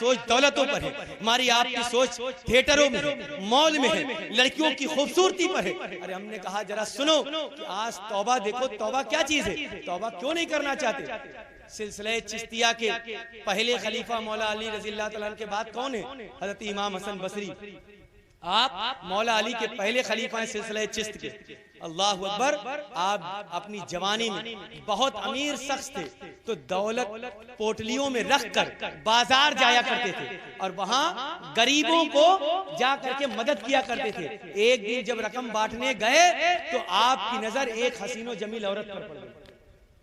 سوچ دولتوں پر ہے، ہماری آپ کی سوچ تھیٹروں میں ہے، مال میں ہے، لڑکیوں کی خوبصورتی پر ہے۔ ارے ہم نے کہا ذرا سنو کہ آج توبہ دیکھو، توبہ کیا چیز ہے، توبہ کیوں نہیں کرنا چاہتے؟ سلسلہ چشتیہ کے پہلے خلیفہ مولا علی رضی اللہ تعالیٰ عنہ کے بعد کون ہے؟ حضرت امام حسن بصری۔ آپ مولا علی کے پہلے خلیفہ ہیں سلسلہ چشت کے۔ اللہ اکبر۔ آپ اپنی جوانی میں بہت امیر شخص تھے تو دولت پوٹلیوں میں رکھ کر بازار جایا کرتے تھے اور وہاں غریبوں کو جا کر کے مدد کیا کرتے تھے۔ ایک دن جب رقم بانٹنے گئے تو آپ کی نظر ایک حسین و جمیل عورت پر پڑ گئی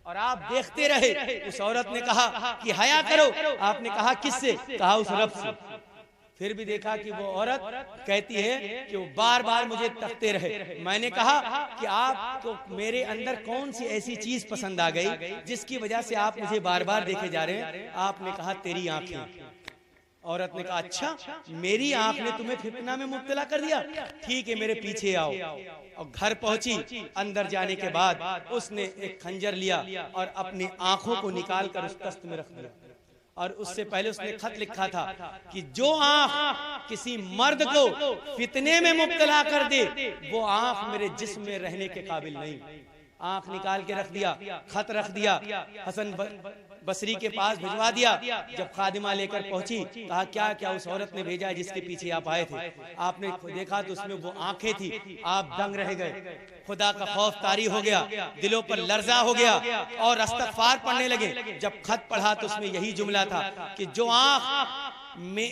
اور آپ دیکھتے رہے۔ اس عورت نے کہا کہ حیا کرو۔ آپ نے کہا کس سے؟ کہا اس رب سے۔ پھر بھی دیکھا کہ وہ عورت کہتی ہے کہ وہ بار بار مجھے تکتے رہے۔ میں نے کہا کہ آپ کو میرے اندر کون سی ایسی چیز پسند آ گئی جس کی وجہ سے آپ مجھے بار بار دیکھے جا رہے ہیں؟ آپ نے کہا تیری آنکھیں۔ عورت نے کہا اچھا میری آنکھ نے تمہیں فتنہ میں مبتلا کر دیا، ٹھیک ہے میرے پیچھے آؤ۔ اور گھر پہنچی، اندر جانے کے بعد اس نے ایک خنجر لیا اور اپنی آنکھوں کو نکال کر اس تخت میں رکھ دیا۔ اور اس سے پہلے اس نے خط لکھا تھا کہ جو آنکھ کسی مرد کو فتنے میں مبتلا کر دے وہ آنکھ میرے جسم میں رہنے کے قابل نہیں۔ آنکھ نکال کے رکھ دیا، خط رکھ دیا، حسن بصری کے پاس بھجوا دیا۔ جب خادمہ لے کر پہنچی کہا کیا کیا اس عورت نے بھیجا ہے جس کے پیچھے آپ آئے تھے؟ آپ نے دیکھا تو اس میں وہ آنکھیں تھی۔ آپ دنگ رہ گئے، خدا کا خوف طاری ہو گیا، دلوں پر لرزہ ہو گیا اور استغفار پڑھنے لگے۔ جب خط پڑھا تو اس میں یہی جملہ تھا کہ جو آنکھ میں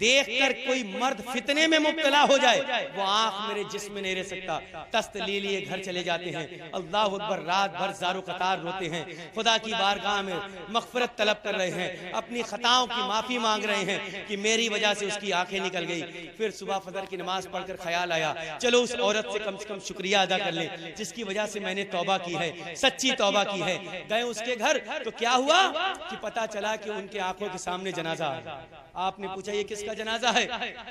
دیکھ کر کوئی مرد فتنے میں مبتلا ہو جائے وہ آنکھ میرے جسم میں نہیں رہ سکتا۔ دست لے لیے گھر چلے جاتے ہیں، اللہ اکبر، رات بھر زارو قطار روتے ہیں، خدا کی بارگاہ میں مغفرت طلب کر رہے ہیں، اپنی خطاؤں کی معافی مانگ رہے ہیں کہ میری وجہ سے اس کی آنکھیں نکل گئی۔ پھر صبح فجر کی نماز پڑھ کر خیال آیا چلو اس عورت سے کم شکریہ ادا کر لیں جس کی وجہ سے میں نے توبہ کی ہے، سچی توبہ کی ہے۔ گئے اس کے گھر تو کیا ہوا کہ پتا چلا کہ ان کے آنکھوں کے سامنے جنازہ ہے۔ آپ نے پوچھا یہ کس کا جنازہ ہے؟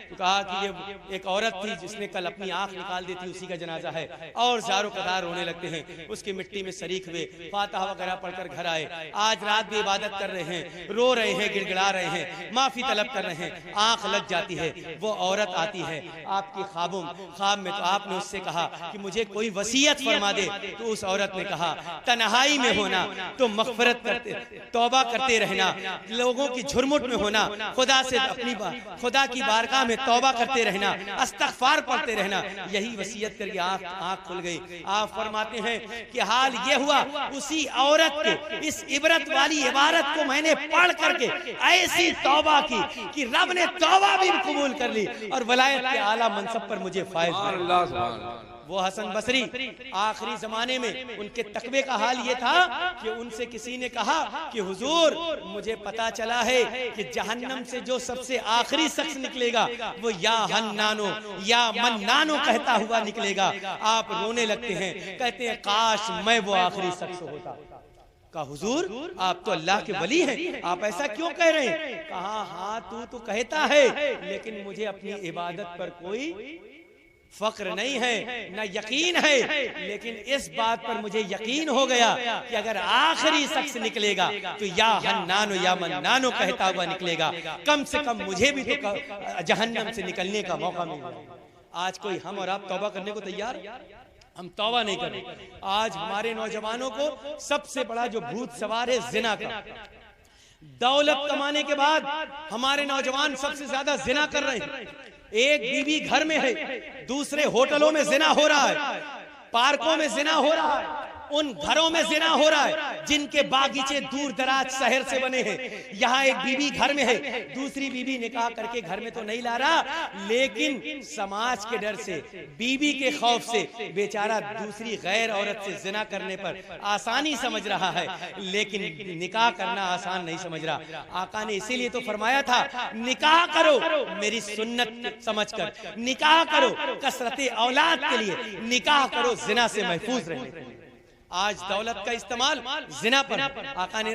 تو کہا کہ یہ ایک عورت تھی جس نے کل اپنی آنکھ نکال دی تھی، اسی کا جنازہ ہے۔ اور زارو قطار رونے لگتے ہیں، اس کی مٹی میں شریک ہوئے، فاتحہ وغیرہ پڑھ کر گھر آئے۔ آج رات بھی عبادت کر رہے ہیں، رو رہے ہیں، گڑ گڑا رہے ہیں، معافی طلب کر رہے ہیں۔ آنکھ لگ جاتی ہے، وہ عورت آتی ہے آپ کی خواب میں، تو آپ نے اس سے کہا کہ مجھے کوئی وصیت فرما دے۔ تو اس عورت نے کہا تنہائی میں ہونا تو مغفرت کرتے، توبہ کرتے رہنا، لوگوں کی جھرمٹ میں ہونا، خدا سے اپنی خدا کی بارگاہ میں توبہ کرتے رہنا، استغفار پڑھتے رہنا، یہی وصیت کر کے آنکھ کھل گئی۔ آپ فرماتے ہیں کہ حال یہ ہوا اسی عورت کے اس عبرت والی عبارت کو میں نے پڑھ کر کے ایسی توبہ کی کہ رب نے توبہ بھی قبول کر لی اور ولایت کے اعلیٰ منصب پر مجھے فائز ہوا۔ وہ حسن بصری آخری زمانے میں ان کے تقوی کا حال یہ تھا کہ ان سے کسی نے کہا کہ حضور مجھے پتا چلا ہے کہ جہنم سے جو سب سے آخری شخص نکلے گا وہ یا حنانو یا منانو کہتا ہوا نکلے گا۔ آپ رونے لگتے ہیں، کہتے ہیں کاش میں وہ آخری شخص ہوتا۔ کہا حضور آپ تو اللہ کے ولی ہیں، آپ ایسا کیوں کہہ رہے ہیں؟ کہا ہاں تو کہتا ہے لیکن مجھے اپنی عبادت پر کوئی فخر نہیں ہے، نہ یقین ہے، لیکن اس بات پر مجھے یقین ہو گیا کہ اگر آخری شخص نکلے گا تو یا حنانو یا منانو کہتا ہوا نکلے گا، کم سے کم مجھے بھی تو جہنم سے نکلنے کا موقع مل گیا۔ آج کوئی ہم اور آپ توبہ کرنے کو تیار؟ ہم توبہ نہیں کریں۔ آج ہمارے نوجوانوں کو سب سے بڑا جو بھوت سوار ہے زنا کا۔ دولت کمانے کے بعد ہمارے نوجوان سب سے زیادہ زنا کر رہے ہیں۔ ایک بیوی گھر میں ہے، دوسرے ہوٹلوں میں زنا ہو رہا ہے، پارکوں میں زنا ہو رہا ہے، ان گھروں میں زنا ہو رہا ہے جن کے باغیچے دور دراز شہر سے بنے ہیں۔ یہاں ایک بیوی گھر میں ہے، دوسری بیوی نکاح کر کے گھر میں تو نہیں لا رہا لیکن سماج کے ڈر سے، بیوی کے خوف سے بیچارہ دوسری غیر عورت سے زنا کرنے پر آسانی سمجھ رہا ہے لیکن نکاح کرنا آسان نہیں سمجھ رہا۔ آقا نے اسی لیے تو فرمایا تھا نکاح کرو میری سنت سمجھ کر، نکاح کرو کثرت اولاد کے لیے، نکاح کرو زنا سے محفوظ رہنے۔ آج دولت کا استعمال زنا پر آقا نے